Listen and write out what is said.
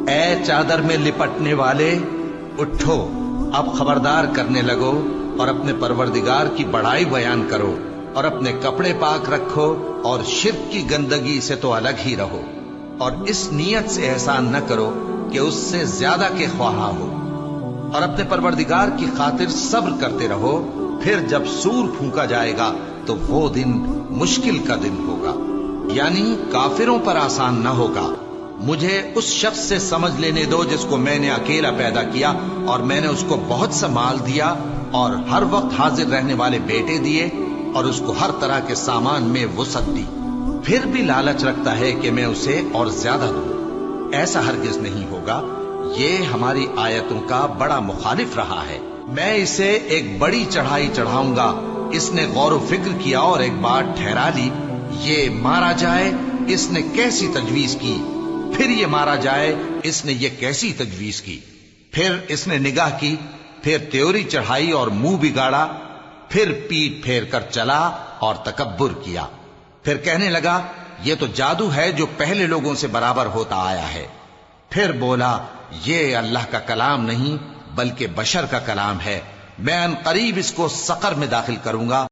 اے چادر میں لپٹنے والے، اٹھو، اب خبردار کرنے لگو اور اپنے پروردگار کی بڑائی بیان کرو، اور اپنے کپڑے پاک رکھو اور شرک کی گندگی سے تو الگ ہی رہو، اور اس نیت سے احسان نہ کرو کہ اس سے زیادہ کے خواہاں ہو، اور اپنے پروردگار کی خاطر صبر کرتے رہو، پھر جب سور پھونکا جائے گا تو وہ دن مشکل کا دن ہوگا، یعنی کافروں پر آسان نہ ہوگا۔ مجھے اس شخص سے سمجھ لینے دو جس کو میں نے اکیلا پیدا کیا، اور میں نے اس کو بہت سا مال دیا اور ہر وقت حاضر رہنے والے بیٹے دیے، اور اس کو ہر طرح کے سامان میں وسعت دی، پھر بھی لالچ رکھتا ہے کہ میں اسے اور زیادہ دوں۔ ایسا ہرگز نہیں ہوگا، یہ ہماری آیتوں کا بڑا مخالف رہا ہے۔ میں اسے ایک بڑی چڑھائی چڑھاؤں گا، اس نے غور و فکر کیا اور ایک بات ٹھہرا لی، یہ مارا جائے، اس نے کیسی تجویز کی، پھر یہ مارا جائے، اس نے یہ کیسی تجویز کی، پھر اس نے نگاہ کی، پھر تیوری چڑھائی اور منہ بگاڑا، پھر پیٹ پھیر کر چلا اور تکبر کیا، پھر کہنے لگا یہ تو جادو ہے جو پہلے لوگوں سے برابر ہوتا آیا ہے، پھر بولا یہ اللہ کا کلام نہیں بلکہ بشر کا کلام ہے، میں ان قریب اس کو سقر میں داخل کروں گا۔